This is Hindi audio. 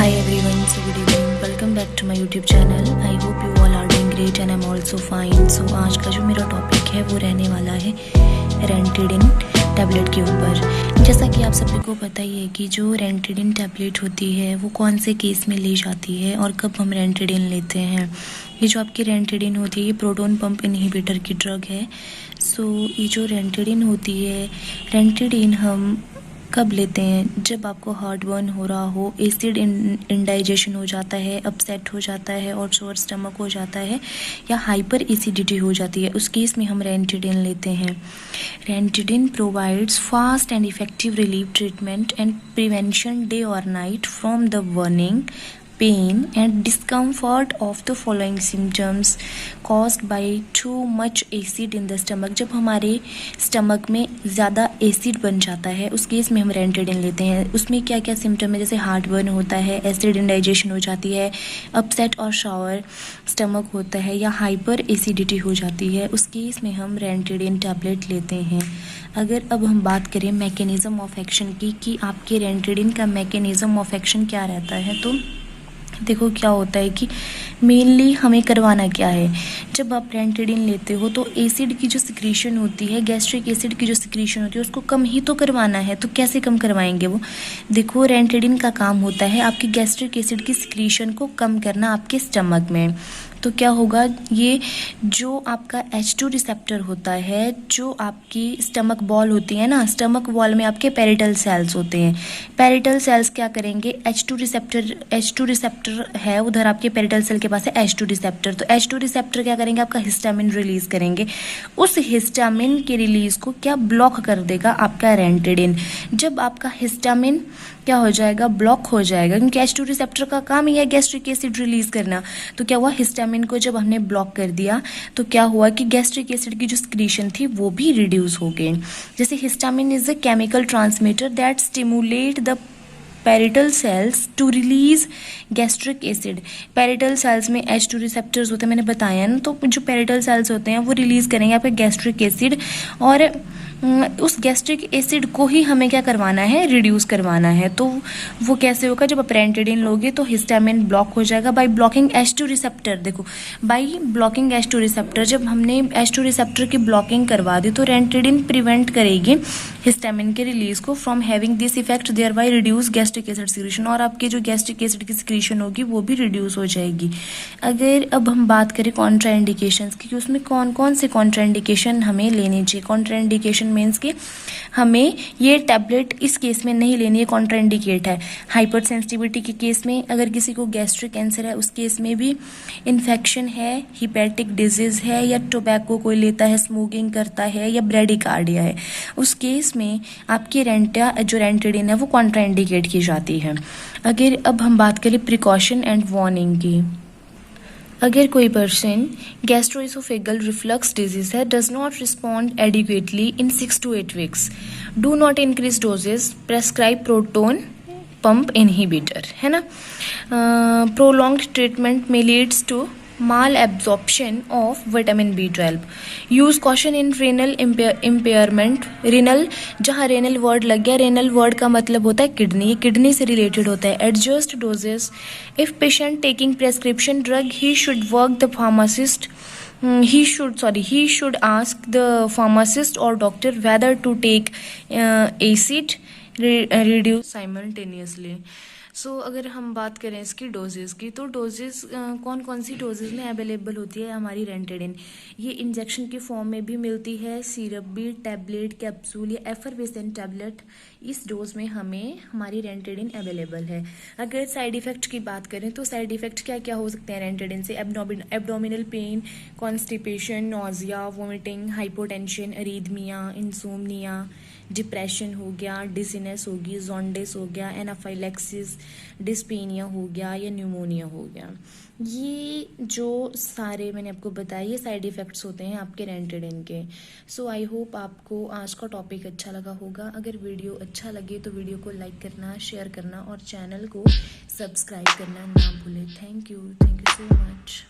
Hi everyone, so good evening. Welcome back to my YouTube channel. I hope you all are doing great and I'm also fine. So आज का जो मेरा टॉपिक है वो रहने वाला है रेंटेडिन टैबलेट के ऊपर। जैसा कि आप सभी को पता ही है कि जो रेंटेडिन टैबलेट होती है वो कौन से केस में ली जाती है और कब हम रेंटेडिन लेते हैं। ये जो आपकी रेंटेडिन होती है ये प्रोटॉन पंप इनहिबिटर की ड्रग है। सो ये जो रेंटेडिन होती है, रेंटेडिन हम कब लेते हैं? जब आपको हार्ट बर्न हो रहा हो, एसिड इंडाइजेशन हो जाता है, अपसेट हो जाता है और सोर स्टमक हो जाता है या हाइपर एसिडिटी हो जाती है, उस केस में हम रेंटेडिन लेते हैं। रेंटेडिन provides fast and effective relief treatment and prevention day और night from the burning, pain and discomfort of the following symptoms caused by too much acid in the stomach। जब हमारे स्टमक में ज़्यादा एसिड बन जाता है उस केस में हम रेंटेडिन लेते हैं। उसमें क्या क्या सिम्टम है? जैसे हार्ट बर्न होता है, एसिड इंडाइजेशन हो जाती है, अपसेट और शावर स्टमक होता है या हाइपर एसिडिटी हो जाती है, उस केस में हम रेंटेडिन टैबलेट लेते हैं। अगर अब हम बात करें मैकेनिज़्म ऑफ एक्शन की कि आपके रेंटेडिन का मैकेनिज़्म ऑफ एक्शन क्या रहता है, तो देखो क्या होता है कि मेनली हमें करवाना क्या है। जब आप रेंटेडिन लेते हो तो एसिड की जो सिक्रीशन होती है, गैस्ट्रिक एसिड की जो सिक्रीशन होती है उसको कम ही तो करवाना है। तो कैसे कम करवाएंगे वो? देखो, रेंटेडिन का काम होता है आपकी गैस्ट्रिक एसिड की सिक्रीशन को कम करना आपके स्टमक में। तो क्या होगा, ये जो आपका H2 रिसेप्टर होता है, जो आपकी स्टमक बॉल होती है ना, स्टमक बॉल में आपके पेरिटल सेल्स होते हैं। पेरिटल सेल्स क्या करेंगे? H2 रिसेप्टर है उधर, आपके पेरिटल सेल के पास है H2 रिसेप्टर। तो H2 रिसेप्टर क्या करेंगे? आपका हिस्टामिन रिलीज करेंगे। उस हिस्टामिन के रिलीज को क्या ब्लॉक कर देगा? आपका रेंटेडिन। जब आपका हिस्टामिन क्या हो जाएगा? ब्लॉक हो जाएगा, क्योंकि H2 रिसेप्टर का काम ही है गैस्ट्रिक एसिड रिलीज करना। तो क्या हुआ, हिस्टामिन को जब हमने ब्लॉक कर दिया तो क्या हुआ कि गैस्ट्रिक एसिड की जो सिक्रीशन थी वो भी रिड्यूस हो गई। जैसे histamine is a chemical transmitter that stimulate the parietal cells to release gastric acid. Parietal cells में H2 रिसेप्टर्स होते हैं, मैंने बताया ना। तो जो पेरिटल सेल्स होते हैं वो रिलीज करेंगे आपके गैस्ट्रिक एसिड, और उस गैस्ट्रिक एसिड को ही हमें क्या करवाना है? रिड्यूस करवाना है। तो वो कैसे होगा? जब आप रेंटेडिन लोगे तो हिस्टामिन ब्लॉक हो जाएगा बाय ब्लॉकिंग H2 रिसेप्टर। देखो, बाय ब्लॉकिंग H2 रिसेप्टर, जब हमने H2 रिसेप्टर की ब्लॉकिंग करवा दी तो रेंटेडिन प्रिवेंट करेगी हिस्टामिन के रिलीज को from having this effect, thereby reduce gastric acid secretion, और आपकी जो गैस्ट्रिक एसिड की सिक्रीशन होगी वो भी रिड्यूस हो जाएगी। अगर अब हम बात करें कॉन्ट्राइंडिकेशंस की, उसमें कौन कौन से कॉन्ट्राइंडिकेशन हमें लेने चाहिए। कॉन्ट्राइंडिकेशन मीन्स कि हमें ये टैबलेट इस केस में नहीं लेनी है, कॉन्ट्राइंडिकेट है। हाइपर सेंसिटिविटी के केस में, अगर किसी को गैस्ट्रिक कैंसर है उस केस में भी, इन्फेक्शन है, हिपैटिक डिजीज है, या टोबैको कोई लेता है, स्मोकिंग करता है, या ब्रेडिकार्डिया है, उस केस में आपकी जो रेंटेडिन है वो कॉन्ट्राइंडिकेट की जाती है। अगर अब हम बात करें प्रिकॉशन एंड वार्निंग की, अगर कोई पर्सन गैस्ट्रोइसोफेगल रिफ्लक्स डिजीज है, does not respond adequately in 6 to 8 weeks, do not increase doses, prescribe proton pump inhibitor, है ना। प्रोलॉन्ग्ड ट्रीटमेंट में leads to malabsorption of vitamin B12, use caution in renal impairment. Renal, जहाँ रेनल वर्ड लग गया, रेनल वर्ड का मतलब होता है किडनी, ये किडनी से रिलेटेड होता है। Adjust doses, if patient taking prescription drug he should work the pharmacist, he should ask the pharmacist or doctor whether to take acid reduce simultaneously। सो अगर हम बात करें इसकी डोजेस की, तो डोजेस कौन कौन सी डोजेस में अवेलेबल होती है हमारी रेंटेडिन? ये इंजेक्शन की फॉर्म में भी मिलती है, सिरप भी, टैबलेट, कैप्सूल या एफरवेसेंट टैबलेट, इस डोज में हमें हमारी रेंटेडिन अवेलेबल है। अगर साइड इफेक्ट की बात करें तो साइड इफेक्ट क्या क्या हो सकते हैं रेंटेडिन से? Abdominal pain, constipation, nausea, vomiting, hypotension, arrhythmia, insomnia, depression हो गया, डिजीनेस होगी, जॉन्डिस हो गया, एनाफाइलेक्सिस, डिस्पेनिया हो गया या न्यूमोनिया हो गया। ये जो सारे मैंने आपको बताया ये साइड इफ़ेक्ट्स होते हैं आपके रेंटेडिन के। सो आई होप आपको आज का टॉपिक अच्छा लगा होगा। अगर वीडियो अच्छा लगे तो वीडियो को लाइक करना, शेयर करना और चैनल को सब्सक्राइब करना ना भूलें। Thank you so much.